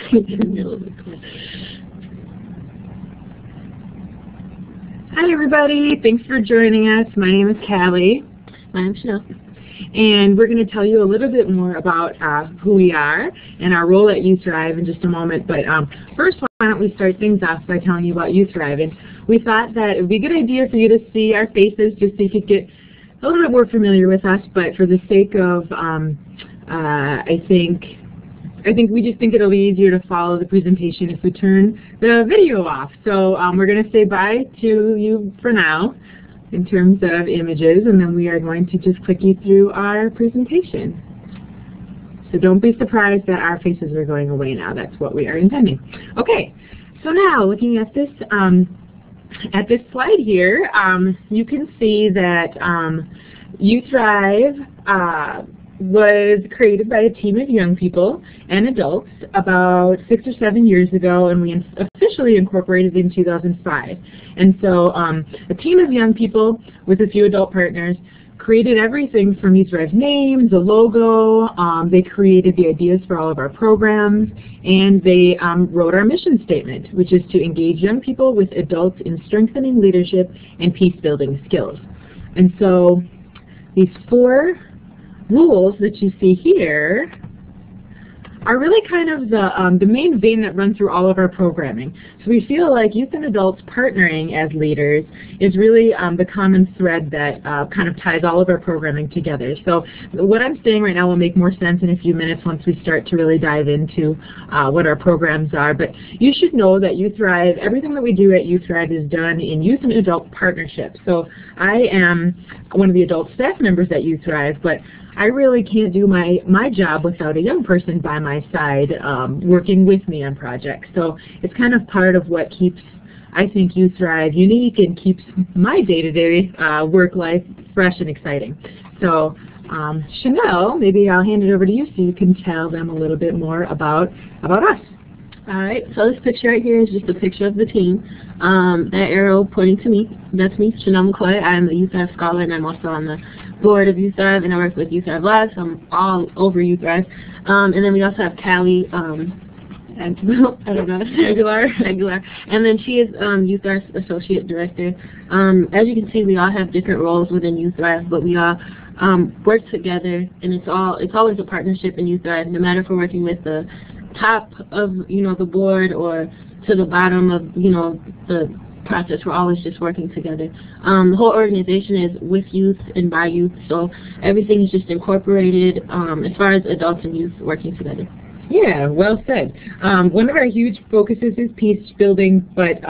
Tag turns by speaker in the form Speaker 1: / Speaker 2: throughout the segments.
Speaker 1: Hi everybody, thanks for joining us. My name is Callie.
Speaker 2: My name's Chanel.
Speaker 1: And we're going to tell you a little bit more about who we are and our role at Youthrive in just a moment. But first, why don't we start things off by telling you about Youthrive. And we thought that it would be a good idea for you to see our faces just so you could get a little bit more familiar with us. But for the sake of, I think we just think it'll be easier to follow the presentation if we turn the video off. So we're going to say bye to you for now in terms of images, and then we are going to just click you through our presentation. So don't be surprised that our faces are going away now. That's what we are intending. Okay, so now looking at this slide here, you can see that Youthrive was created by a team of young people and adults about 6 or 7 years ago, and we officially incorporated in 2005. And so a team of young people with a few adult partners created everything from Youthrive's name, the logo, they created the ideas for all of our programs, and they wrote our mission statement, which is to engage young people with adults in strengthening leadership and peace-building skills. And so these 4 rules that you see here are really kind of the main vein that runs through all of our programming. So we feel like youth and adults partnering as leaders is really the common thread that kind of ties all of our programming together. So what I'm saying right now will make more sense in a few minutes once we start to really dive into what our programs are. But you should know that Youthrive, everything that we do at Youthrive is done in youth and adult partnerships. So I am one of the adult staff members at Youthrive, but I really can't do my job without a young person by my side working with me on projects. So it's kind of part of what keeps, I think, Youthrive unique and keeps my day-to-day work life fresh and exciting. So Chanel, maybe I'll hand it over to you so you can tell them a little bit more about us.
Speaker 2: All right, so this picture right here is just a picture of the team. That arrow pointing to me, that's me, Chanel McCoy. I'm a Youthrive scholar, and I'm also on the board of Youthrive, and I work with Youthrive Live, so I'm all over Youthrive. And then we also have Callie, I don't know, Aguilar, and then she is Youthrive's Associate Director. As you can see, we all have different roles within Youthrive, but we all work together, and it's always a partnership in Youthrive, no matter if we're working with the top of the board or to the bottom of the process. We're always just working together. The whole organization is with youth and by youth, so everything is just incorporated as far as adults and youth working together.
Speaker 1: Yeah, well said. One of our huge focuses is peace building, but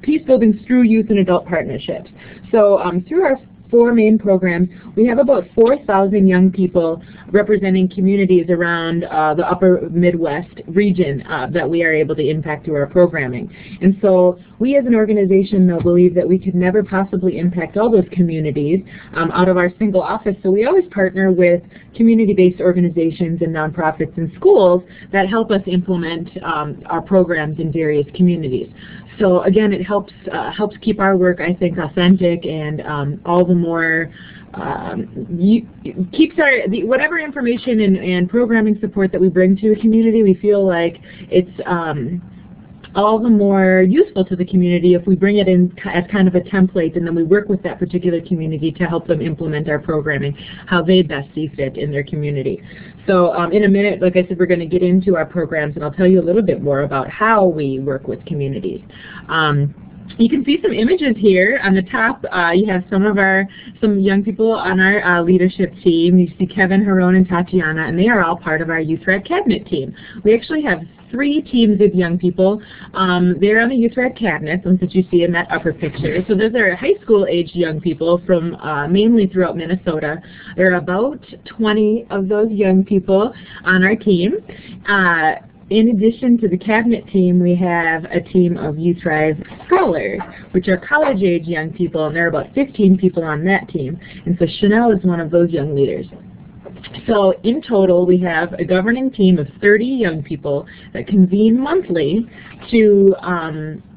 Speaker 1: peace building through youth and adult partnerships. So through our 4 main programs, we have about 4,000 young people representing communities around the upper Midwest region that we are able to impact through our programming. And so we as an organization, though, believe that we could never possibly impact all those communities out of our single office, so we always partner with community-based organizations and nonprofits and schools that help us implement our programs in various communities. So again, it helps keep our work, I think, authentic and all the more keeps whatever information and programming support that we bring to a community. We feel like it's all the more useful to the community if we bring it in as kind of a template, and then we work with that particular community to help them implement our programming how they best see fit in their community. So in a minute, like I said, we're going to get into our programs, and I'll tell you a little bit more about how we work with communities. You can see some images here. On the top, you have some young people on our leadership team. You see Kevin, Haron, and Tatiana, and they are all part of our Youthrive Cabinet team. We actually have 3 teams of young people. They're on the Youthrive Cabinet, ones that you see in that upper picture. So those are high school-aged young people from mainly throughout Minnesota. There are about 20 of those young people on our team. In addition to the cabinet team, we have a team of Youthrive scholars, which are college-age young people, and there are about 15 people on that team. And so Chanel is one of those young leaders. So in total, we have a governing team of 30 young people that convene monthly to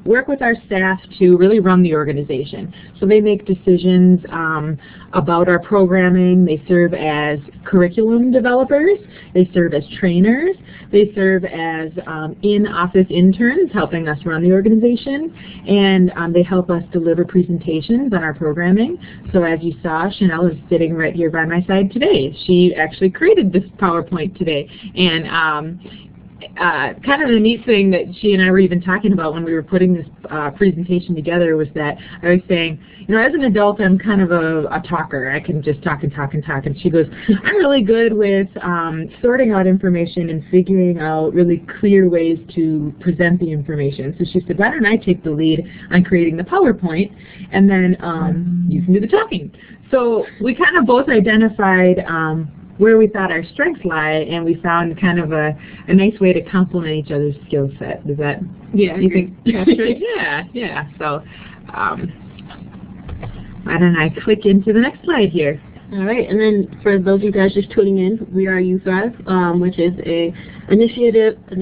Speaker 1: work with our staff to really run the organization. So they make decisions about our programming. They serve as curriculum developers. They serve as trainers. They serve as in-office interns helping us run the organization. And they help us deliver presentations on our programming. So as you saw, Chanel is sitting right here by my side today. She actually created this PowerPoint today. And kind of the neat thing that she and I were even talking about when we were putting this presentation together was that I was saying, you know, as an adult, I'm kind of a talker. I can just talk and talk and talk. And she goes, I'm really good with sorting out information and figuring out really clear ways to present the information. So she said, why don't I take the lead on creating the PowerPoint, and then you can do the talking. So we kind of both identified where we thought our strengths lie, and we found kind of a nice way to complement each other's skill set. Does that, you think that's right? Yeah. So why don't I click into the next slide here?
Speaker 2: All right, and then for those of you guys just tuning in, we are Youthrive, which is a initiative, I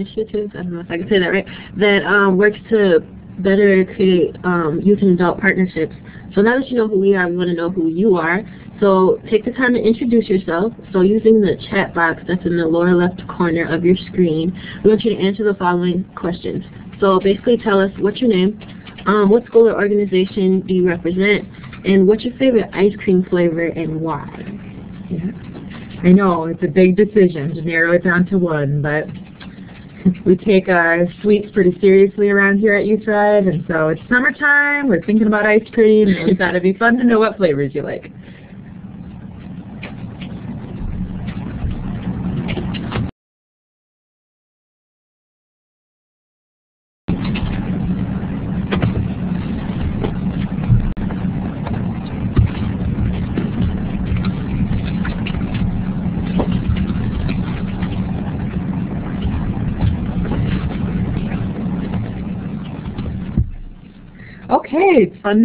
Speaker 2: don't know if I can say that right, that works to better create youth and adult partnerships. So now that you know who we are, we want to know who you are. So take the time to introduce yourself. So using the chat box that's in the lower left corner of your screen, we want you to answer the following questions. So basically tell us what's your name, what school or organization do you represent, and what's your favorite ice cream flavor and why?
Speaker 1: Yeah. I know, it's a big decision to narrow it down to one, but we take our sweets pretty seriously around here at Youthrive, and so it's summertime, we're thinking about ice cream, and we thought it'd be fun to know what flavors you like. Okay, it's fun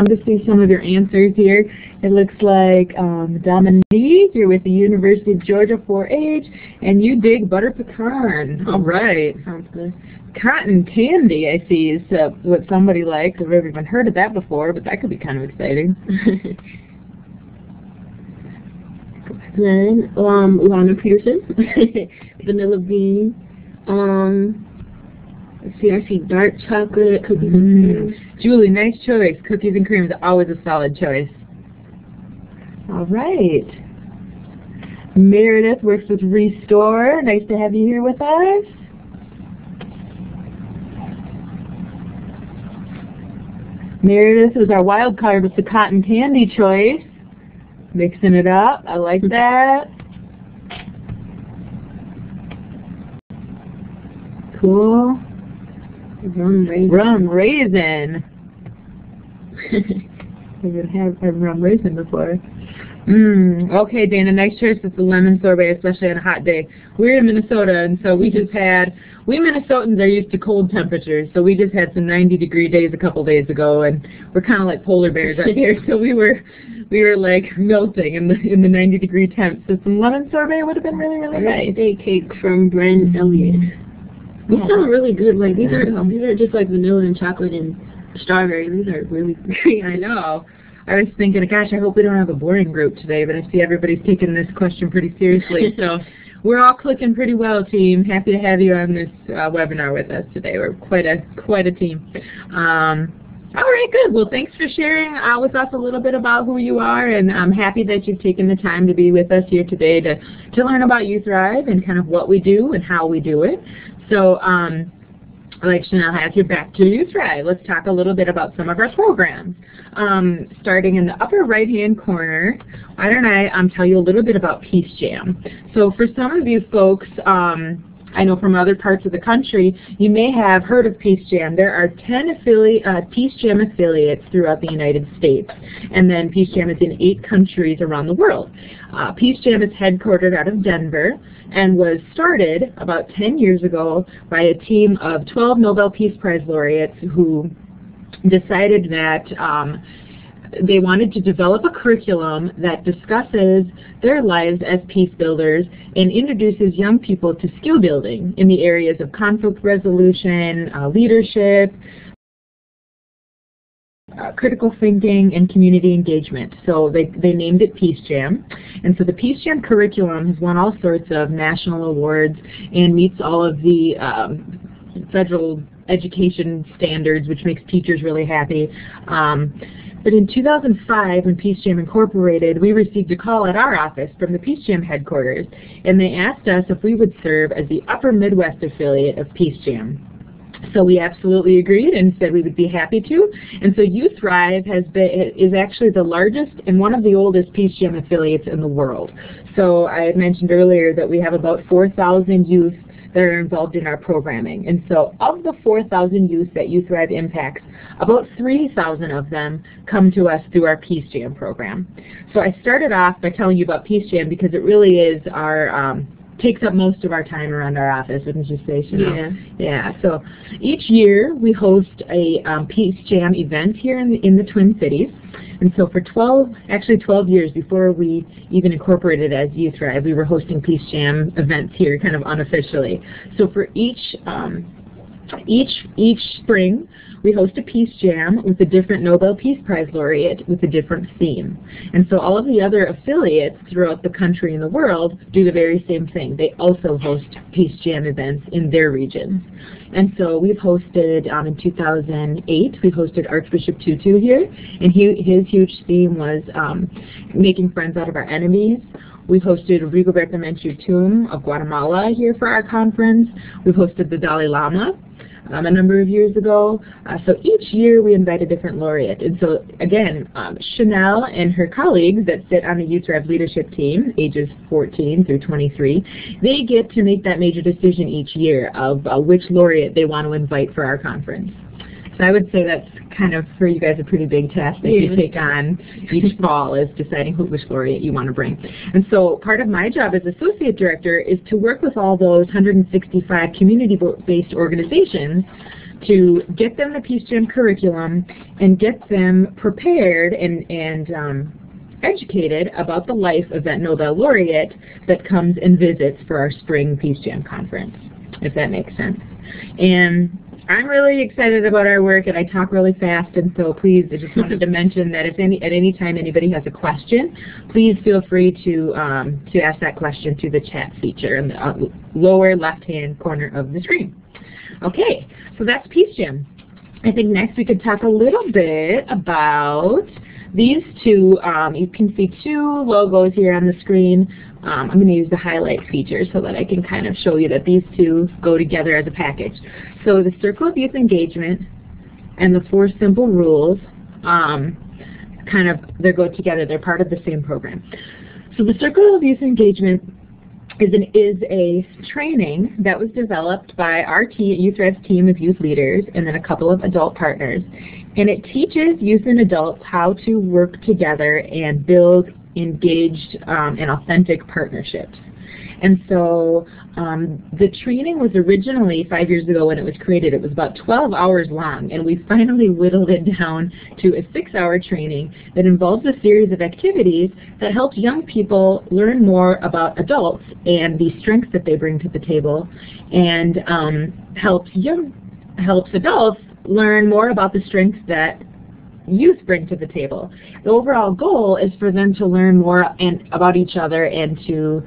Speaker 1: to see some of your answers here. It looks like Dominique, you're with the University of Georgia 4-H, and you dig butter pecan. All right.
Speaker 2: Sounds good.
Speaker 1: Cotton candy, I see, is what somebody likes. I've never even heard of that before, but that could be kind of exciting.
Speaker 2: Then Lana Peterson, vanilla bean. Let's see, I see dark chocolate, cookies and cream.
Speaker 1: Julie, nice choice. Cookies and cream is always a solid choice. All right. Meredith works with Restore. Nice to have you here with us. Meredith is our wild card with the cotton candy choice. Mixing it up. I like that. Cool.
Speaker 2: Rum raisin.
Speaker 1: Rum raisin. I haven't had rum raisin before. Okay, Dana, nice choice with the lemon sorbet, especially on a hot day. We're in Minnesota, and so we Minnesotans are used to cold temperatures, so we just had some 90-degree days a couple days ago, and we're kind of like polar bears out here, so we were like melting in the 90-degree temps. So some lemon sorbet would have been really, really nice.
Speaker 2: Birthday cake from Bren Elliott. These sound really good. Like these are just like vanilla and chocolate and strawberry. These are really great.
Speaker 1: I know. I was thinking, gosh, I hope we don't have a boring group today, but I see everybody's taking this question pretty seriously. So we're all clicking pretty well, team. Happy to have you on this webinar with us today. We're quite a team. All right, good. Well, thanks for sharing with us a little bit about who you are, and I'm happy that you've taken the time to be with us here today to learn about Youthrive and kind of what we do and how we do it. So, like Chanel has you, back to Youthrive. Let's talk a little bit about some of our programs. Starting in the upper right-hand corner, why don't I tell you a little bit about Peace Jam. So for some of you folks, I know from other parts of the country, you may have heard of Peace Jam. There are 10 Peace Jam affiliates throughout the United States, and then Peace Jam is in 8 countries around the world. Peace Jam is headquartered out of Denver and was started about 10 years ago by a team of 12 Nobel Peace Prize laureates who decided that they wanted to develop a curriculum that discusses their lives as peace builders and introduces young people to skill building in the areas of conflict resolution, leadership, critical thinking, and community engagement. So they named it Peace Jam. And so the Peace Jam curriculum has won all sorts of national awards and meets all of the federal education standards, which makes teachers really happy. But in 2005, when Peace Jam Incorporated, we received a call at our office from the Peace Jam headquarters, and they asked us if we would serve as the Upper Midwest affiliate of Peace Jam. So we absolutely agreed and said we would be happy to. And so Youthrive is actually the largest and one of the oldest Peace Jam affiliates in the world. So I had mentioned earlier that we have about 4,000 youth that are involved in our programming. And so of the 4,000 youth that Youthrive impacts, about 3,000 of them come to us through our Peace Jam program. So I started off by telling you about Peace Jam because it really is our takes up most of our time around our office, wouldn't you say, Chanel?
Speaker 2: Yeah.
Speaker 1: Yeah. So each year we host a Peace Jam event here in the Twin Cities. And so for 12 years before we even incorporated as Youthrive, we were hosting Peace Jam events here kind of unofficially. So for each spring, we host a Peace Jam with a different Nobel Peace Prize laureate with a different theme. And so all of the other affiliates throughout the country and the world do the very same thing. They also host Peace Jam events in their regions. And so we've hosted, in 2008, we hosted Archbishop Tutu here, and his huge theme was making friends out of our enemies. We hosted Rigoberta Menchú Tum of Guatemala here for our conference. We've hosted the Dalai Lama a number of years ago. So each year we invite a different laureate. And so again, Chanel and her colleagues that sit on the Youthrive leadership team, ages 14 through 23, they get to make that major decision each year of which laureate they want to invite for our conference. So I would say that's kind of, for you guys, a pretty big task that you take on each fall, is deciding which laureate you want to bring. And so part of my job as associate director is to work with all those 165 community-based organizations to get them the Peace Jam curriculum and get them prepared and educated about the life of that Nobel laureate that comes and visits for our spring Peace Jam conference, if that makes sense. And I'm really excited about our work, and I talk really fast, and so please, I just wanted to mention that if at any time anybody has a question, please feel free to ask that question through the chat feature in the lower left-hand corner of the screen. Okay, so that's Peace Jam. I think next we could talk a little bit about these two. You can see two logos here on the screen. I'm going to use the highlight feature so that I can kind of show you that these two go together as a package. So the Circle of Youth Engagement and the 4 Simple Rules, they go together. They're part of the same program. So the Circle of Youth Engagement is a training that was developed by our Youthrive's team of youth leaders and then a couple of adult partners. And it teaches youth and adults how to work together and build engaged and authentic partnerships. And so the training was originally, 5 years ago when it was created, it was about 12 hours long, and we finally whittled it down to a 6-hour training that involves a series of activities that helps young people learn more about adults and the strengths that they bring to the table, and helps adults learn more about the strengths that youth bring to the table. The overall goal is for them to learn more about each other and to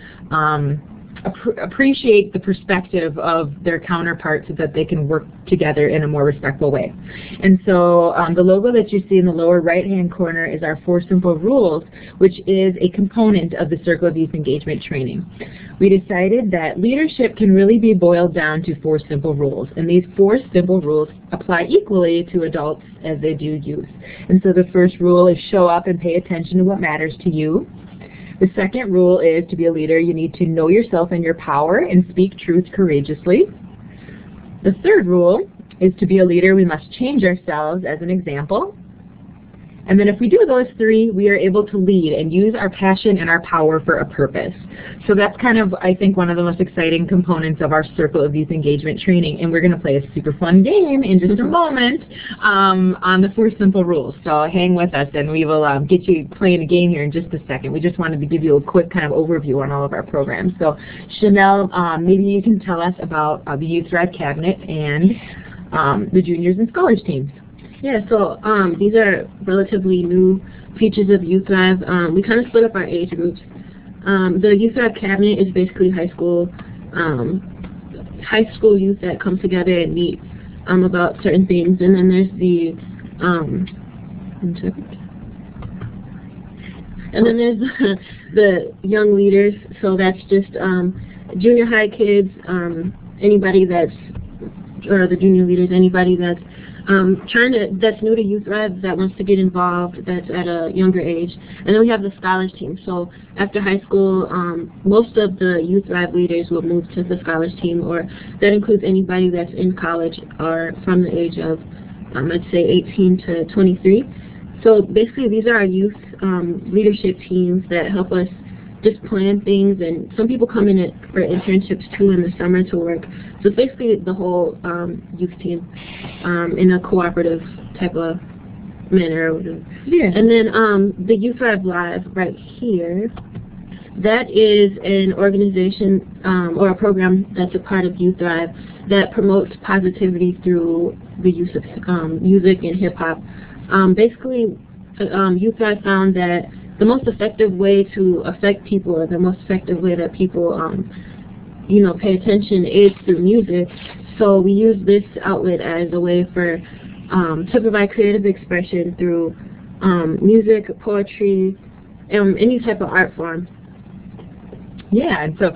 Speaker 1: appreciate the perspective of their counterparts so that they can work together in a more respectful way. And so the logo that you see in the lower right-hand corner is our 4 Simple Rules, which is a component of the Circle of Youth Engagement training. We decided that leadership can really be boiled down to 4 simple rules, and these 4 simple rules apply equally to adults as they do youth. And so the first rule is show up and pay attention to what matters to you. The second rule is, to be a leader, you need to know yourself and your power and speak truth courageously. The third rule is, to be a leader, we must change ourselves as an example. And then if we do those three, we are able to lead and use our passion and our power for a purpose. So that's kind of, I think, one of the most exciting components of our Circle of Youth Engagement training. And we're going to play a super fun game in just a moment on the 4 simple rules. So hang with us, and we will get you playing a game here in just a second. We just wanted to give you a quick kind of overview on all of our programs. So Chanel, maybe you can tell us about the Youthrive Cabinet and the Juniors and Scholars teams.
Speaker 2: Yeah, so these are relatively new features of Youthrive. We kind of split up our age groups. The Youthrive Cabinet is basically high school youth that come together and meet about certain things. And then there's the the young leaders. So that's just junior high kids, anybody that's, or the junior leaders, anybody that's that's new to Youthrive, that wants to get involved, that's at a younger age. And then we have the Scholars team. So after high school, most of the Youthrive leaders will move to the Scholars team, or that includes anybody that's in college or from the age of, I'd say 18 to 23. So basically these are our youth leadership teams that help us just plan things, and some people come in for internships too in the summer to work. So it's basically the whole youth team in a cooperative type of manner.
Speaker 1: Yeah.
Speaker 2: And then the Youthrive Live right here, that is an organization or a program that's a part of Youthrive that promotes positivity through the use of music and hip-hop. Basically, Youthrive found that the most effective way to affect people, or the most effective way that people, pay attention, is through music. So we use this outlet as a way for to provide creative expression through music, poetry, any type of art form.
Speaker 1: Yeah, and so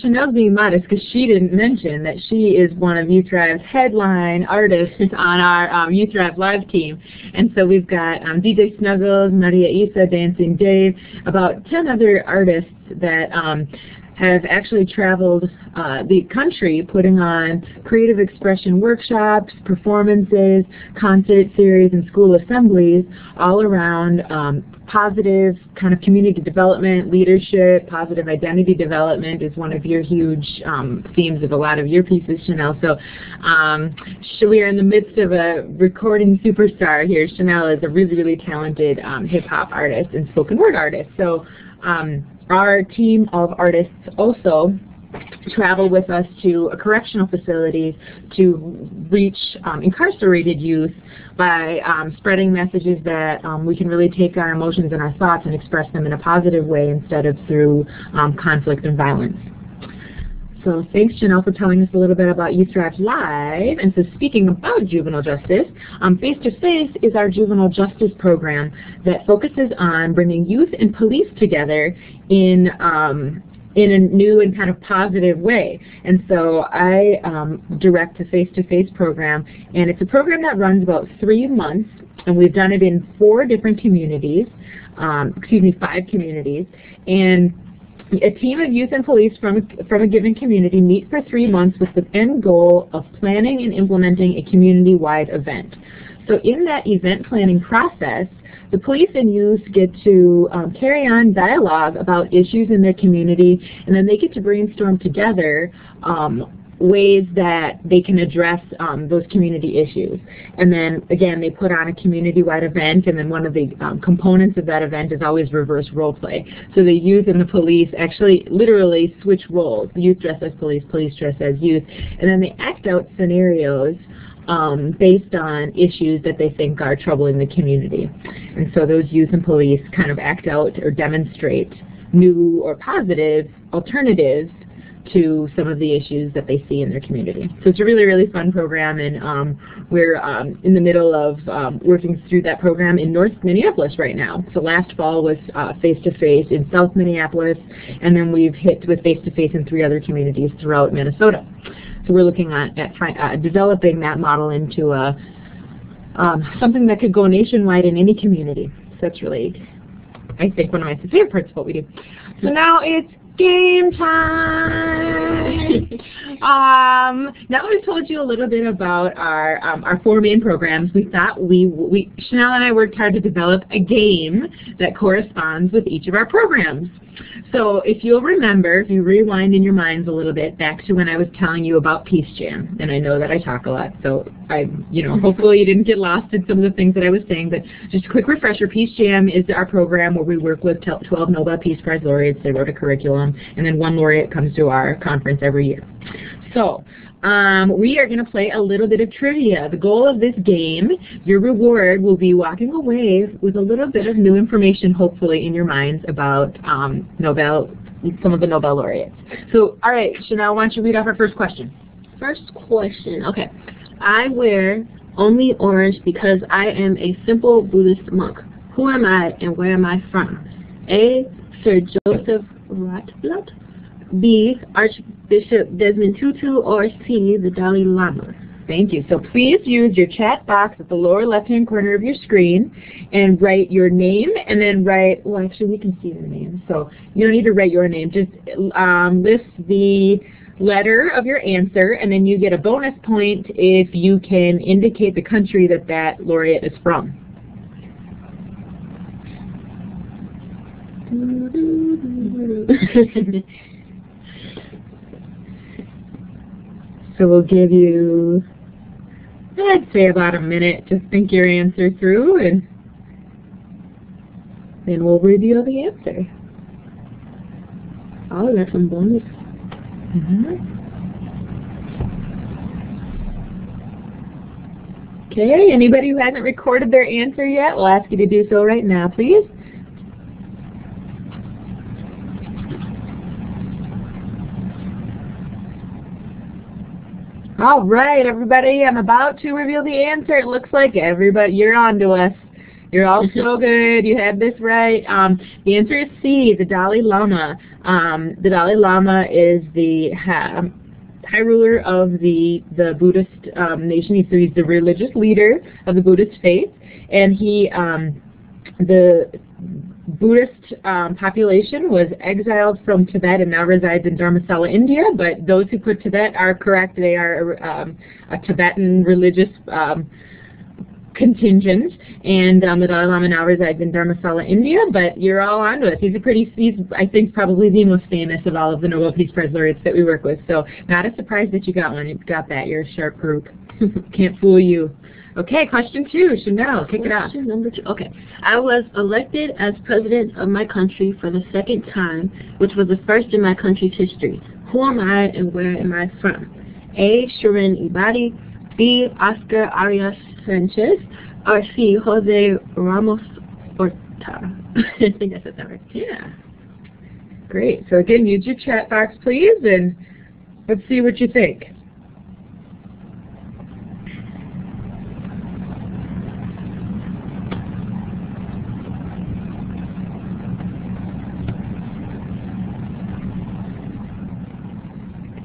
Speaker 1: Chanel's being modest because she didn't mention that she is one of Youthrive's headline artists on our Youthrive Live team. And so we've got DJ Snuggles, Maria Isa, Dancing Dave, about 10 other artists that have actually traveled the country putting on creative expression workshops, performances, concert series, and school assemblies all around positive kind of community development, leadership, positive identity development is one of your huge themes of a lot of your pieces, Chanel. So we are in the midst of a recording superstar here. Chanel is a really, really talented hip-hop artist and spoken word artist. So our team of artists also travel with us to correctional facilities to reach incarcerated youth by spreading messages that we can really take our emotions and our thoughts and express them in a positive way instead of through conflict and violence. So thanks, Janelle, for telling us a little bit about Youthrive Live. And so speaking about juvenile justice, Face-to-Face is our juvenile justice program that focuses on bringing youth and police together in a new and kind of positive way. And so I direct a Face-to-Face program, and it's a program that runs about 3 months, and we've done it in 4 different communities, 5 communities, and a team of youth and police from a given community meet for 3 months with the end goal of planning and implementing a community-wide event. So in that event planning process, the police and youth get to carry on dialogue about issues in their community, and then they get to brainstorm together ways that they can address those community issues. And then, again, they put on a community-wide event, and then one of the components of that event is always reverse role play. So the youth and the police actually literally switch roles. The youth dress as police, police dress as youth, and then they act out scenarios based on issues that they think are troubling the community. And so those youth and police kind of act out or demonstrate new or positive alternatives to some of the issues that they see in their community. So it's a really, really fun program, and we're in the middle of working through that program in North Minneapolis right now. So last fall was Face-to-Face in South Minneapolis, and then we've hit with Face-to-Face in 3 other communities throughout Minnesota. So we're looking at developing that model into something that could go nationwide in any community. So that's really, I think, one of my favorite parts of what we do. So now it's Game time! Now we've told you a little bit about our 4 main programs. We thought Chanel and I worked hard to develop a game that corresponds with each of our programs. So if you'll remember, if you rewind in your minds a little bit back to when I was telling you about Peace Jam, and I know that I talk a lot, so hopefully you didn't get lost in some of the things that I was saying, but just a quick refresher, Peace Jam is our program where we work with 12 Nobel Peace Prize laureates. They wrote a curriculum, and then one laureate comes to our conference every year. So we are going to play a little bit of trivia. The goal of this game, your reward will be walking away with a little bit of new information, hopefully, in your minds about some of the Nobel laureates. So, all right, Chanel, why don't you read off our first question?
Speaker 2: First question. Okay. I wear only orange because I am a simple Buddhist monk. Who am I and where am I from? A. Sir Joseph Ratblat. B. Archbishop Desmond Tutu. Or C. The Dalai Lama.
Speaker 1: Thank you. So please use your chat box at the lower left-hand corner of your screen and write your name, and then write, well, actually we can see your name, so you don't need to write your name. Just list the letter of your answer, and then you get a bonus point if you can indicate the country that that laureate is from. So we'll give you, I'd say, about a minute to think your answer through, and then we'll reveal the answer.
Speaker 2: Oh, that's some bonus.
Speaker 1: Okay, anybody who hasn't recorded their answer yet, we'll ask you to do so right now, please. All right, everybody, I'm about to reveal the answer. It looks like everybody, you're on to us. You're all so good. You had this right. The answer is C, the Dalai Lama. The Dalai Lama is the high ruler of the Buddhist nation. So he's the religious leader of the Buddhist faith, and the Buddhist population was exiled from Tibet and now resides in Dharamsala, India, but those who put Tibet are correct. They are a Tibetan religious contingent, and the Dalai Lama now resides in Dharamsala, India, but you're all on to it. He's I think, probably the most famous of all of the Nobel Peace Prize laureates that we work with, so not a surprise that you got one. You got that. You're a sharp group. Can't fool you. Okay, question 2. Chanel, kick it off.
Speaker 2: Question number 2. Okay. I was elected as president of my country for the 2nd time, which was the first in my country's history. Who am I and where am I from? A. Shirin Ebadi. B. Oscar Arias Sanchez. Or C. Jose Ramos Horta. I think I said that right.
Speaker 1: Yeah. Great. So again, use your chat box, please, and let's see what you think.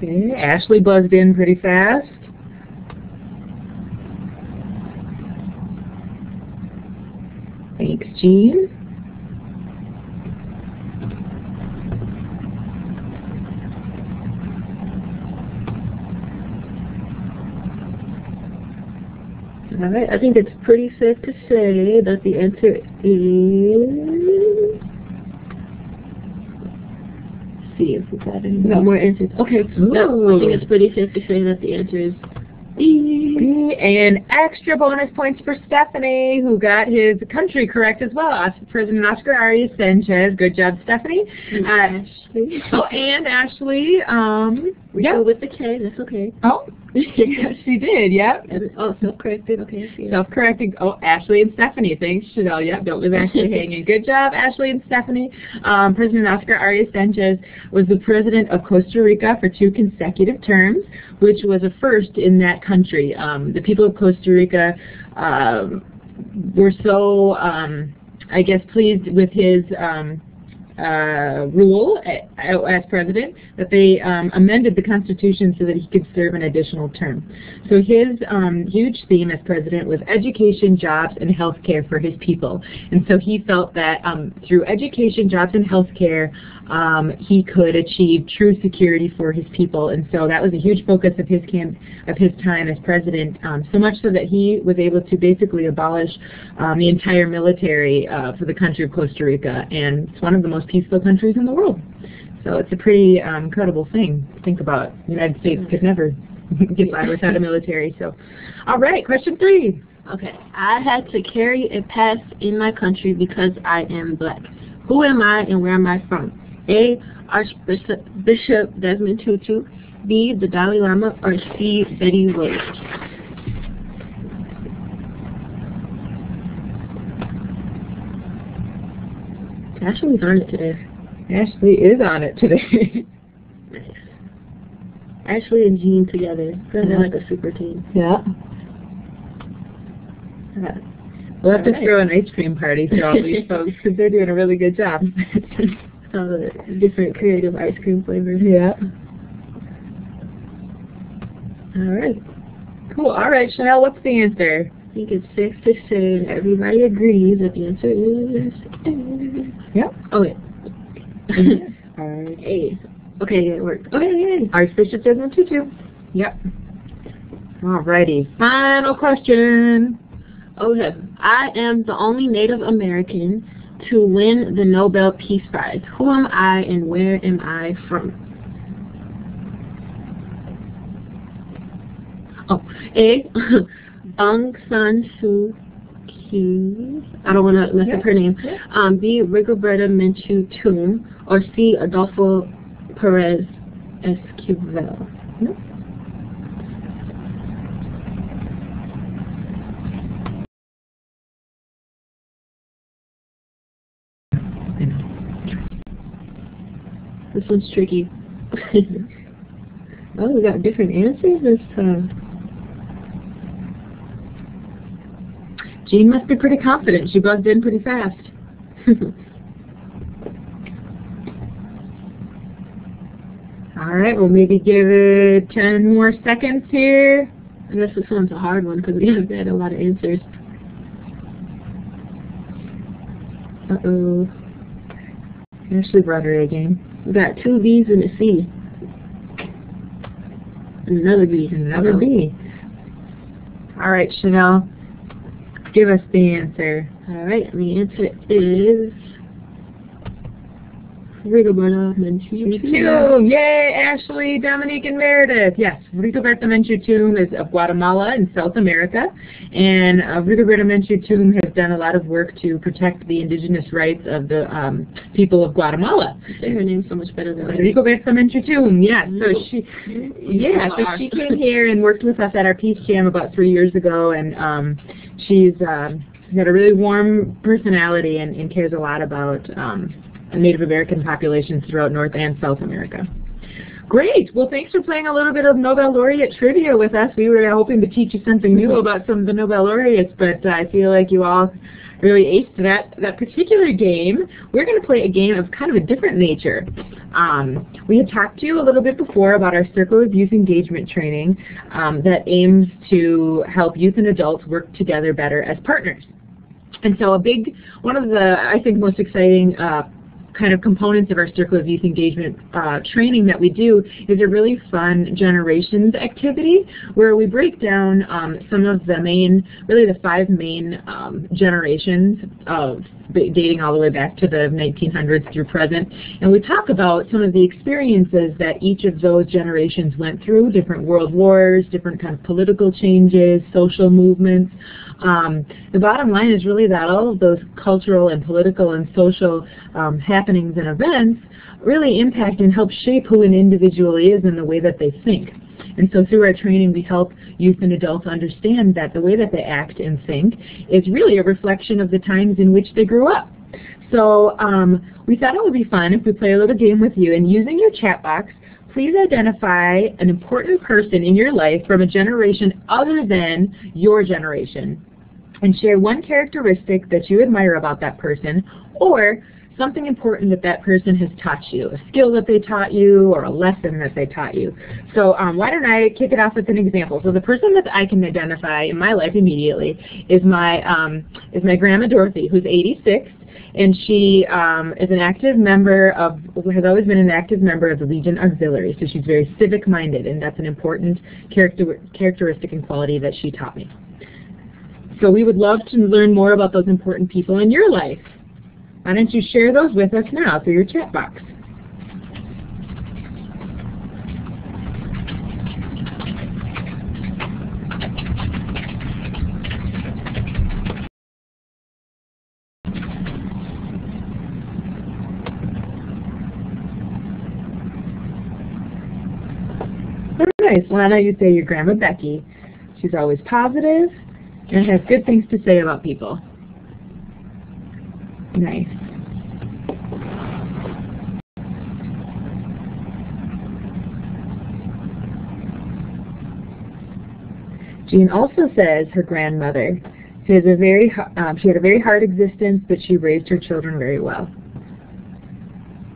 Speaker 1: Okay, Ashley buzzed in pretty fast. Thanks, Jean.
Speaker 2: All right, I think it's pretty safe to say that the answer is... See if we got any more answers. Okay, no, I think it's pretty safe to say that the answer is B.
Speaker 1: And extra bonus points for Stephanie, who got his country correct as well. President Oscar Arias Sanchez. Good job, Stephanie.
Speaker 2: And Ashley.
Speaker 1: Oh, and Ashley.
Speaker 2: We go with the K. That's okay.
Speaker 1: Oh, yes, she did. Yep.
Speaker 2: Oh, self-corrected. Okay.
Speaker 1: Self-corrected. Oh, Ashley and Stephanie. Thanks, Chanel. Yep. Don't leave Ashley hanging. Good job, Ashley and Stephanie. President Oscar Arias Sanchez was the president of Costa Rica for 2 consecutive terms, which was a first in that country. The people of Costa Rica were so, I guess, pleased with his rule as president that they amended the Constitution so that he could serve an additional term. So his huge theme as president was education, jobs, and health care for his people. And so he felt that through education, jobs, and health care, he could achieve true security for his people. And so that was a huge focus of his time as president, so much so that he was able to basically abolish the entire military for the country of Costa Rica, and it's one of the most peaceful countries in the world. So it's a pretty incredible thing to think about. The United States could never get by without a military. So, all right, question 3.
Speaker 2: Okay, I had to carry a pass in my country because I am black. Who am I and where am I from? A, Archbishop Desmond Tutu, B, the Dalai Lama, or C, Betty Williams? Ashley's on it today.
Speaker 1: Ashley is on it today.
Speaker 2: Nice. Ashley and Jean together. They're like a super team.
Speaker 1: Yeah. We'll have to throw an ice cream party for all these folks because they're doing a really good job.
Speaker 2: All the different creative ice cream flavors.
Speaker 1: Yeah.
Speaker 2: All right.
Speaker 1: Cool. All right, Chanel, what's the answer?
Speaker 2: I think it's safe to say everybody agrees that the answer is A.
Speaker 1: Yep.
Speaker 2: Oh, wait.
Speaker 1: All right.
Speaker 2: A. Okay, it worked. Okay, yay.
Speaker 1: Archbishop Desmond Tutu. Yep. All righty. Final question.
Speaker 2: Okay. I am the only Native American to win the Nobel Peace Prize. Who am I and where am I from? Oh, A. Aung San Suu Kyi. I don't want to mess up her name. B. Rigoberta Menchú Tum, or C. Adolfo Perez Esquivel. This one's tricky. Oh, we got different answers this time.
Speaker 1: Jean must be pretty confident. She buzzed in pretty fast. All right, we'll maybe give it 10 more seconds here.
Speaker 2: I guess this one's a hard one because we have had a lot of answers. Uh-oh.
Speaker 1: Ashley brought her A game.
Speaker 2: We got 2 B's and a C. Another B.
Speaker 1: Another B. All right, Chanel. Give us the answer.
Speaker 2: All right, the answer is Rigoberta Menchú Tum.
Speaker 1: Yay, Ashley, Dominique, and Meredith. Yes, Rigoberta Menchú Tum is of Guatemala in South America, and Rigoberta Menchú Tum has done a lot of work to protect the indigenous rights of the people of Guatemala.
Speaker 2: Say her name so much better than
Speaker 1: Rigoberta Menchú Tum. Yes, so she came here and worked with us at our Peace Jam about 3 years ago, and she's got a really warm personality and cares a lot about Native American populations throughout North and South America. Great! Well, thanks for playing a little bit of Nobel Laureate trivia with us. We were hoping to teach you something new about some of the Nobel Laureates, but I feel like you all really aced that particular game. We're going to play a game of kind of a different nature. We had talked to you a little bit before about our Circle of Youth Engagement training that aims to help youth and adults work together better as partners. And so one of the, I think, most exciting kind of components of our Circle of Youth Engagement training that we do is a really fun generations activity where we break down some of the the 5 main generations of dating all the way back to the 1900s through present, and we talk about some of the experiences that each of those generations went through, different world wars, different kind of political changes, social movements. The bottom line is really that all of those cultural and political and social happenings and events really impact and help shape who an individual is and the way that they think. And so through our training, we help youth and adults understand that the way that they act and think is really a reflection of the times in which they grew up. So we thought it would be fun if we play a little game with you, and using your chat box, please identify an important person in your life from a generation other than your generation and share one characteristic that you admire about that person, or something important that that person has taught you, a skill that they taught you or a lesson that they taught you. So why don't I kick it off with an example. So the person that I can identify in my life immediately is my Grandma Dorothy, who's 86. And she is an active member of, has always been an active member of the Legion Auxiliary. So she's very civic-minded, and that's an important characteristic and quality that she taught me. So we would love to learn more about those important people in your life. Why don't you share those with us now through your chat box? Nice. Why don't you say your Grandma Becky? She's always positive and has good things to say about people. Nice. Jean also says her grandmother. She had a very hard existence, but she raised her children very well.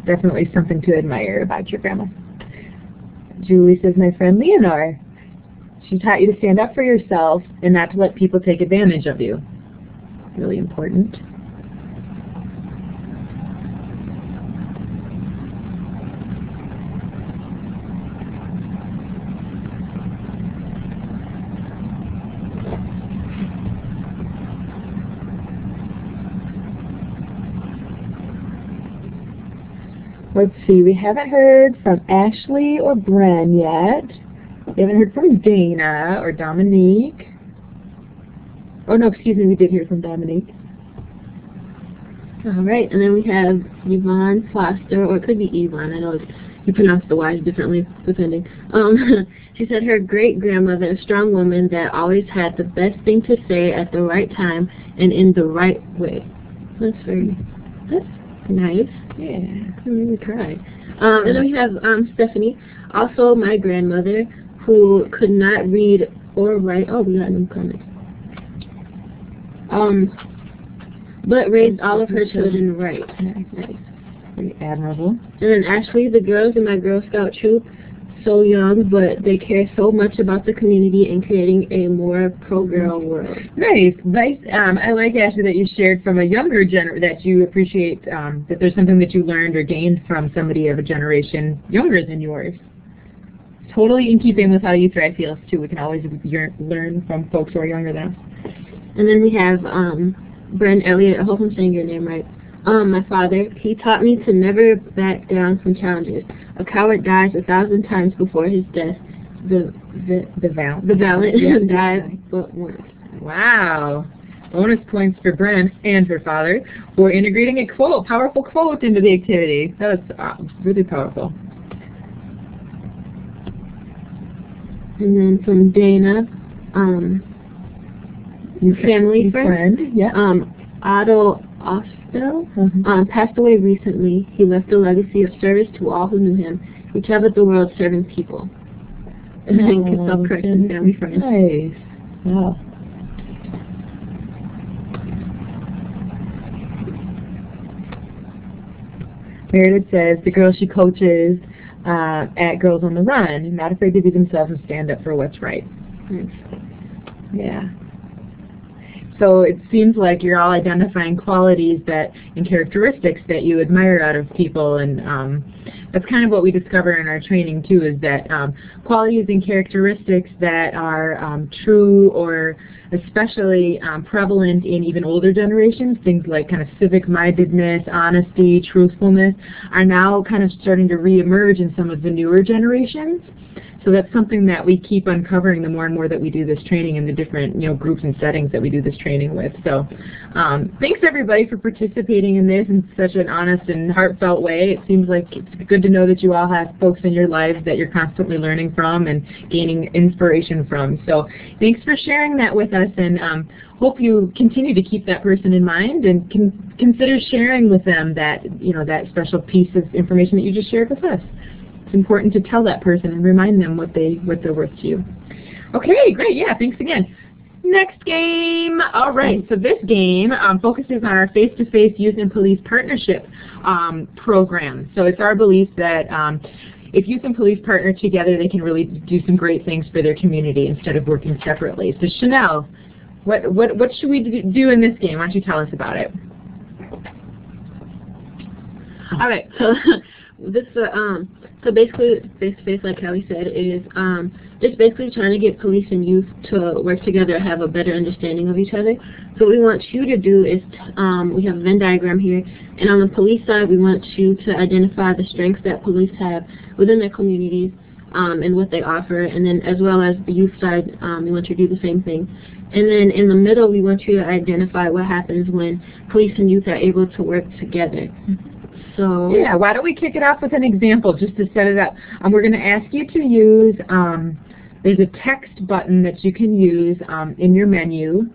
Speaker 1: Definitely something to admire about your grandma. Julie says, my friend Leonore, she taught you to stand up for yourself and not to let people take advantage of you. Really important. Let's see, we haven't heard from Ashley or Bren yet. We haven't heard from Dana or Dominique. Oh no, excuse me, we did hear from Dominique.
Speaker 2: All right, and then we have Yvonne Foster, or it could be Yvonne. I know you pronounce the Y's differently, depending. She said her great-grandmother, a strong woman that always had the best thing to say at the right time and in the right way. That's nice.
Speaker 1: Yeah.
Speaker 2: It made me cry. And then we have Stephanie, also my grandmother, who could not read or write. Oh, we got new comments. But raised all of her children right. Nice.
Speaker 1: Very admirable.
Speaker 2: And then Ashley, the girls in my Girl Scout troop, so young, but they care so much about the community and creating a more pro-girl world.
Speaker 1: Nice. I like, Ashley, that you shared from a younger generation, that you appreciate that there's something that you learned or gained from somebody of a generation younger than yours. Totally in keeping with how Youthrive feels, too. We can always learn from folks who are younger than us.
Speaker 2: And then we have Bren Elliott. I hope I'm saying your name right. My father, he taught me to never back down from challenges. A coward dies 1,000 times before his death. The valiant dies but once.
Speaker 1: Wow. Bonus points for Bren and her father for integrating a powerful quote into the activity. That was really powerful.
Speaker 2: And then from Dana, family friend.
Speaker 1: Yeah.
Speaker 2: Otto Ostel passed away recently. He left a legacy of service to all who knew him. He traveled the world serving people. And I think it's self-correct and family friends.
Speaker 1: Nice. Wow. Meredith says the girl she coaches at Girls on the Run, not afraid to be themselves and stand up for what's right.
Speaker 2: Nice.
Speaker 1: Yeah. So it seems like you're all identifying qualities and characteristics that you admire out of people, and that's kind of what we discover in our training too, is that qualities and characteristics that are true or especially prevalent in even older generations, things like kind of civic-mindedness, honesty, truthfulness, are now kind of starting to reemerge in some of the newer generations. So that's something that we keep uncovering the more and more that we do this training in the different groups and settings that we do this training with. So thanks everybody for participating in this in such an honest and heartfelt way. It seems like it's good to know that you all have folks in your lives that you're constantly learning from and gaining inspiration from. So thanks for sharing that with us, and hope you continue to keep that person in mind and consider sharing with them that that special piece of information that you just shared with us. It's important to tell that person and remind them what they're worth to you. Okay, great. Yeah, thanks again. Next game. All right, so this game focuses on our face-to-face youth and police partnership program. So it's our belief that if youth and police partner together, they can really do some great things for their community instead of working separately. So Chanel, what should we do in this game? Why don't you tell us about it?
Speaker 2: All right, so this so basically face-to-face, like Callie said, is just basically trying to get police and youth to work together and have a better understanding of each other. So what we want you to do is, we have a Venn diagram here, and on the police side, we want you to identify the strengths that police have within their communities and what they offer, and then as well as the youth side, we want you to do the same thing. And then in the middle, we want you to identify what happens when police and youth are able to work together. So
Speaker 1: yeah, why don't we kick it off with an example just to set it up. We're going to ask you to use, there's a text button that you can use in your menu.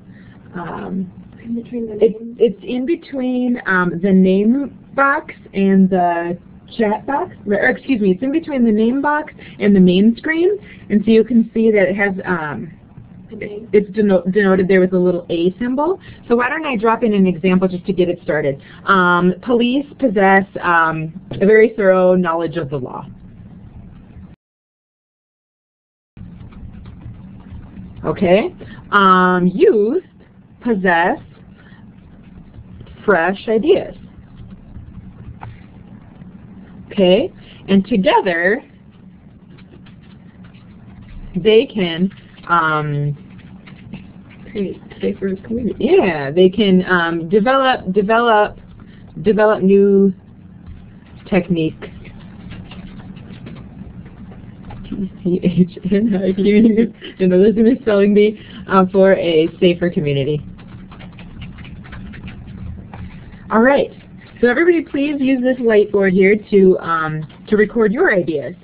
Speaker 1: It's in between the name box and the chat box, or excuse me, it's in between the name box and the main screen, and so you can see that it has it's denoted there with a little A symbol. So why don't I drop in an example just to get it started. Police possess a very thorough knowledge of the law. Okay. Youth possess fresh ideas. Okay. And together they can
Speaker 2: create safer community.
Speaker 1: Yeah, they can develop new techniques. T-H-N-I-Q, and the listener spelling bee for a safer community. All right. So everybody, please use this whiteboard here to record your ideas.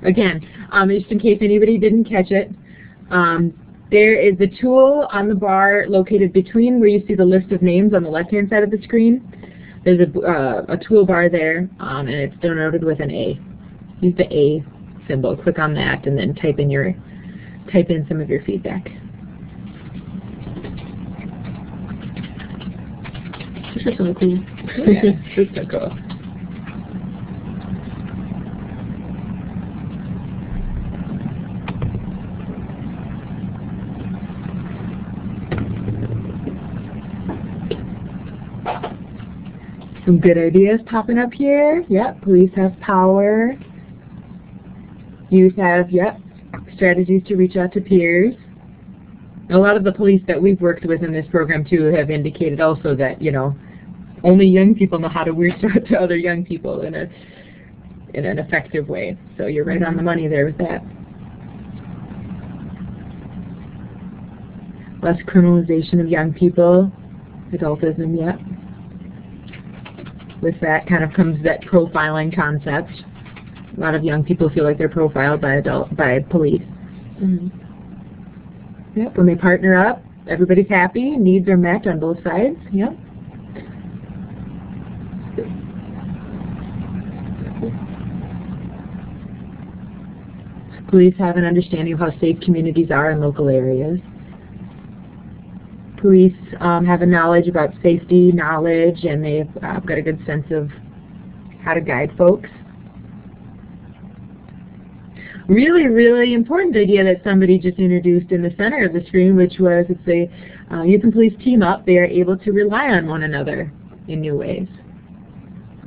Speaker 1: Again, just in case anybody didn't catch it, there is a tool on the bar located between where you see the list of names on the left-hand side of the screen. There's a toolbar there, and it's denoted with an A. Use the A symbol. Click on that, and then type in some of your feedback.
Speaker 2: This is so cool.
Speaker 1: Yeah, this is so cool. Some good ideas popping up here. Yep, police have power. Youth have, yep, strategies to reach out to peers. A lot of the police that we've worked with in this program too have indicated also that, you know, only young people know how to reach out to other young people in an effective way. So you're right on the money there with that. Less criminalization of young people, adultism, yep. With that kind of comes that profiling concept. A lot of young people feel like they're profiled by police. Mm-hmm. Yep, when they partner up, everybody's happy, needs are met on both sides. Yep. Police have an understanding of how safe communities are in local areas. Police have a knowledge about safety knowledge, and they've got a good sense of how to guide folks. Really, really important idea that somebody just introduced in the center of the screen, which was if the youth and police team up, they are able to rely on one another in new ways.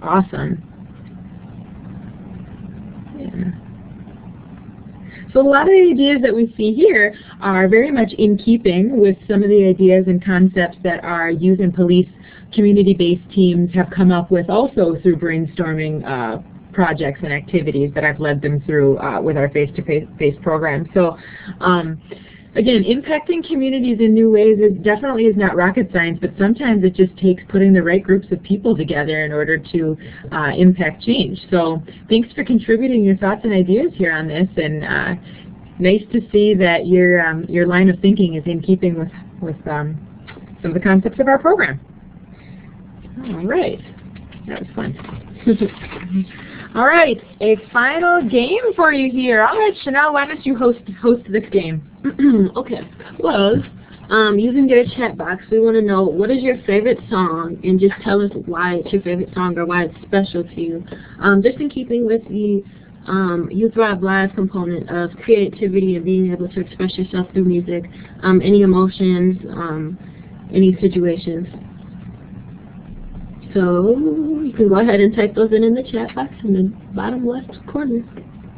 Speaker 1: Awesome. Yeah. So a lot of the ideas that we see here are very much in keeping with some of the ideas and concepts that our youth and police community-based teams have come up with also through brainstorming projects and activities that I've led them through with our face-to-face program. So again, impacting communities in new ways definitely is not rocket science, but sometimes it just takes putting the right groups of people together in order to impact change. So thanks for contributing your thoughts and ideas here on this, and nice to see that your line of thinking is in keeping with some of the concepts of our program. All right, that was fun. All right, a final game for you here. All right, Chanel, why don't you host this game?
Speaker 2: Okay. Well, using your chat box, we want to know what is your favorite song, and just tell us why it's your favorite song or why it's special to you. Just in keeping with the Youthrive Live component of creativity and being able to express yourself through music, any emotions, any situations. So you can go ahead and type those in the chat box in the bottom left corner.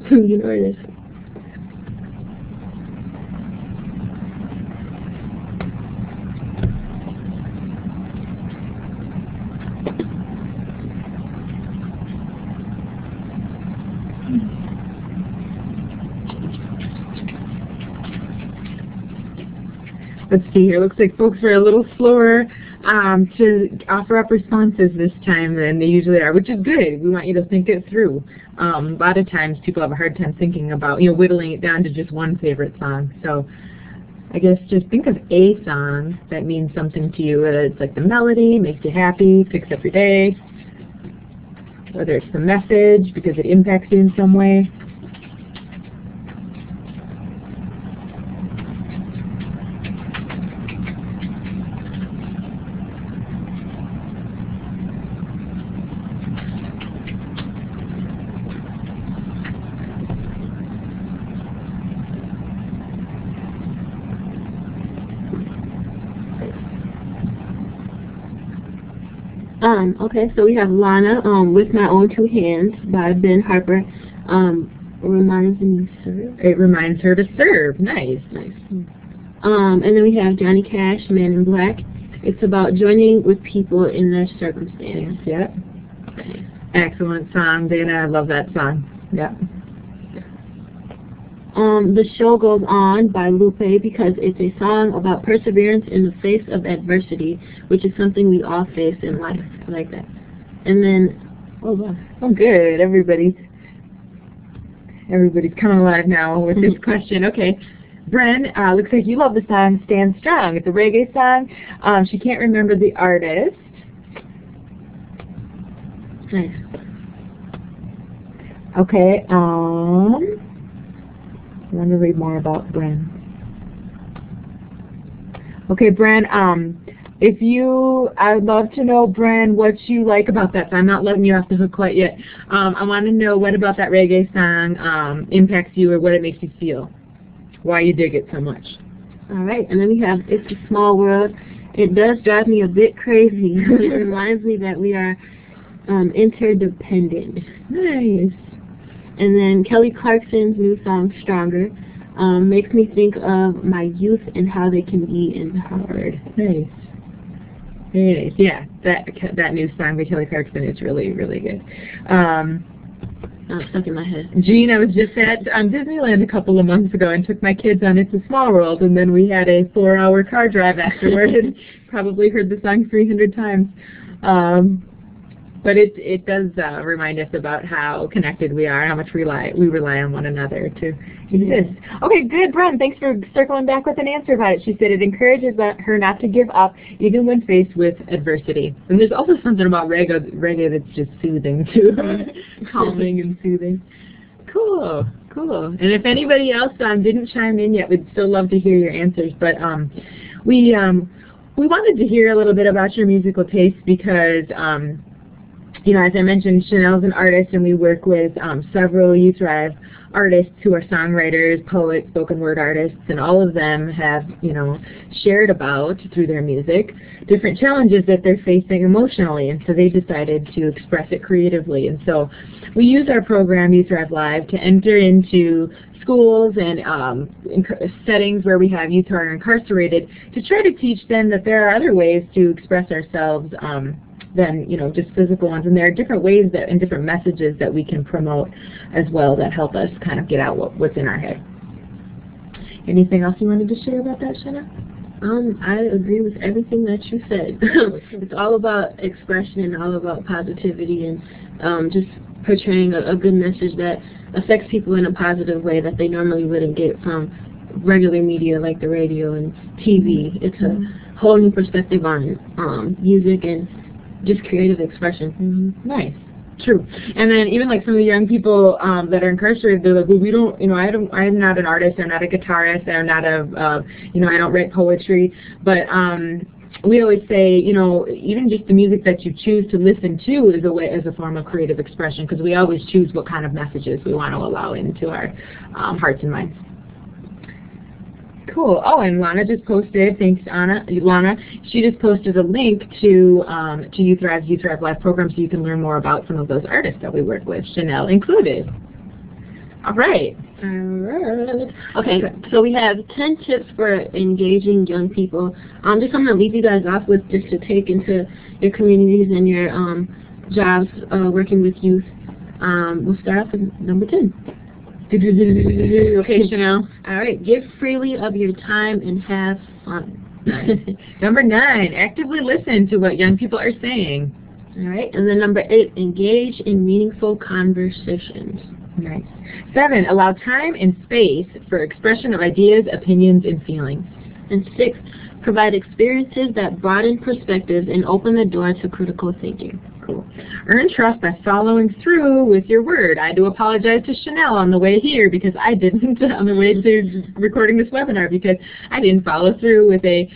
Speaker 2: You know where it is.
Speaker 1: Let's see here. Looks like folks are a little slower to offer up responses this time than they usually are, which is good. We want you to think it through. A lot of times people have a hard time thinking about, whittling it down to just one favorite song. So I guess just think of a song that means something to you, whether it's like the melody, makes you happy, picks up your day, whether it's the message because it impacts you in some way.
Speaker 2: Okay, so we have Lana, With My Own Two Hands by Ben Harper. Reminds me to serve.
Speaker 1: It reminds her to serve. Nice.
Speaker 2: And then we have Johnny Cash, Man in Black. It's about joining with people in their circumstance.
Speaker 1: Yeah.
Speaker 2: Okay.
Speaker 1: Excellent song, Dana. I love that song. Yeah.
Speaker 2: The Show Goes On by Lupe, because it's a song about perseverance in the face of adversity, which is something we all face in life. I like that. And then,
Speaker 1: oh wow, oh good. Everybody's coming alive now with this question. Okay. Bren, looks like you love the song Stand Strong. It's a reggae song. She can't remember the artist.
Speaker 2: Nice.
Speaker 1: Okay, I want to read more about Bren. Okay, Bren, I'd love to know, Bren, what you like about that song. I'm not letting you off the hook quite yet. I want to know what about that reggae song impacts you or what it makes you feel. Why you dig it so much.
Speaker 2: All right, and then we have It's a Small World. It does drive me a bit crazy. It reminds me that we are interdependent.
Speaker 1: Nice.
Speaker 2: And then Kelly Clarkson's new song, Stronger, makes me think of my youth and how they can be empowered.
Speaker 1: Nice. Very nice. Yeah, that new song by Kelly Clarkson is really, really good.
Speaker 2: It's stuck in my head.
Speaker 1: Jean, I was just at Disneyland a couple of months ago and took my kids on It's a Small World, and then we had a 4-hour car drive afterward and probably heard the song 300 times. But it does remind us about how connected we are, how much we rely on one another to exist. Okay, good, Bren. Thanks for circling back with an answer about it. She said it encourages her not to give up even when faced with adversity. And there's also something about reggae that's just soothing too, calming and soothing. Cool. And if anybody else didn't chime in yet, we'd still love to hear your answers. But we wanted to hear a little bit about your musical taste because. As I mentioned, Chanel's an artist, and we work with several Youthrive artists who are songwriters, poets, spoken word artists, and all of them have, shared about, through their music, different challenges that they're facing emotionally, and so they decided to express it creatively. And so we use our program, Youthrive Live, to enter into schools and settings where we have youth who are incarcerated to try to teach them that there are other ways to express ourselves than just physical ones, and there are different ways and different messages that we can promote as well that help us kind of get out what's in our head. Anything else you wanted to share about that, Shanna?
Speaker 2: I agree with everything that you said. It's all about expression and all about positivity and just portraying a good message that affects people in a positive way that they normally wouldn't get from regular media like the radio and TV. It's a whole new perspective on music and just creative expression.
Speaker 1: Nice. True. And then even like some of the young people that are incarcerated, they're like, well, we don't, I'm not an artist, I'm not a guitarist, I'm not a, I don't write poetry, but we always say, even just the music that you choose to listen to is a form of creative expression, because we always choose what kind of messages we want to allow into our hearts and minds. Cool. Oh, and Lana just posted, thanks Lana, she just posted a link to Youthrive Live program, so you can learn more about some of those artists that we work with, Chanel included. All right.
Speaker 2: Okay, so we have 10 tips for engaging young people. Just I'm going to leave you guys off with just to take into your communities and your jobs working with youth. We'll start off with number 10.
Speaker 1: Okay, Chanel.
Speaker 2: All right, give freely of your time and have fun.
Speaker 1: Number 9, actively listen to what young people are saying.
Speaker 2: All right, and then number 8, engage in meaningful conversations.
Speaker 1: Nice. 7, allow time and space for expression of ideas, opinions, and feelings.
Speaker 2: And 6, provide experiences that broaden perspectives and open the door to critical thinking.
Speaker 1: Cool. Earn trust by following through with your word. I do apologize to Chanel on the way here because I didn't, on the way to recording this webinar, because I didn't follow through with a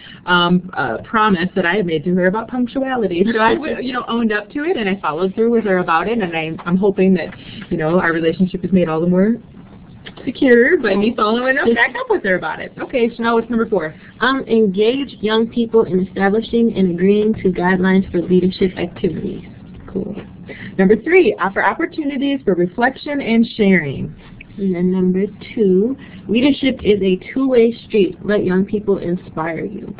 Speaker 1: promise that I had made to her about punctuality. So I, owned up to it, and I followed through with her about it, and I'm hoping that, our relationship is made all the more secure by me following back up with her about it. Okay, Chanel, what's number 4?
Speaker 2: Engage young people in establishing and agreeing to guidelines for leadership activities.
Speaker 1: Cool. Number 3, offer opportunities for reflection and sharing.
Speaker 2: And then number 2, leadership is a two-way street. Let young people inspire you.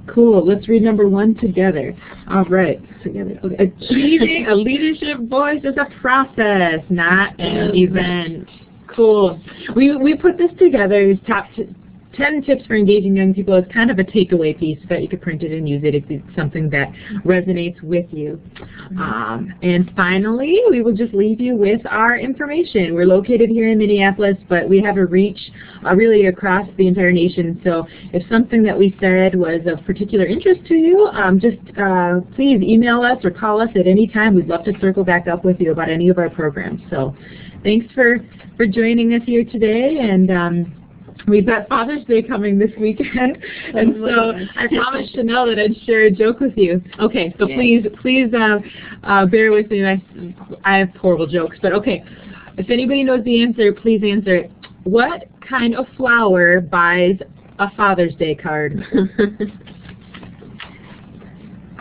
Speaker 1: Cool. Let's read number 1 together. All right. Together. Okay. Achieving a leadership voice is a process, not an event. Cool. We put this together, these top 10 tips for engaging young people, as kind of a takeaway piece so that you could print it and use it if it's something that resonates with you. And finally, we will just leave you with our information. We're located here in Minneapolis, but we have a reach really across the entire nation. So if something that we said was of particular interest to you, just please email us or call us at any time. We'd love to circle back up with you about any of our programs. So thanks for joining us here today, and we've got Father's Day coming this weekend, and so I promised Chanel that I'd share a joke with you. Okay, so please bear with me. I have horrible jokes, but okay. If anybody knows the answer, please answer it. What kind of flower buys a Father's Day card?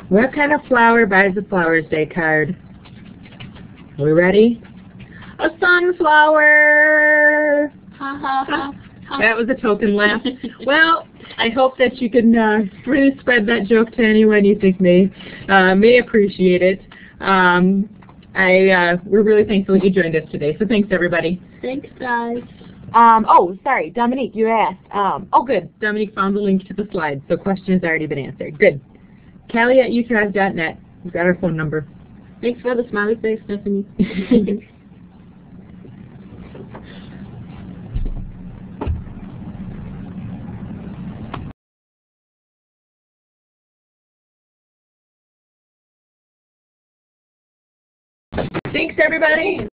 Speaker 1: What kind of flower buys a Father's Day card? Are we ready? A sunflower! Ha ha ha. That was a token laugh. Well, I hope that you can really spread that joke to anyone you think may appreciate it. We're really thankful that you joined us today. So thanks, everybody.
Speaker 2: Thanks, guys.
Speaker 1: Oh, sorry, Dominique, you asked. Oh, good. Dominique found the link to the slides, so question has already been answered. Good. Callie at youthrive.net. We've got our phone number.
Speaker 2: Thanks for the smiley face, Stephanie.
Speaker 1: Thanks, everybody.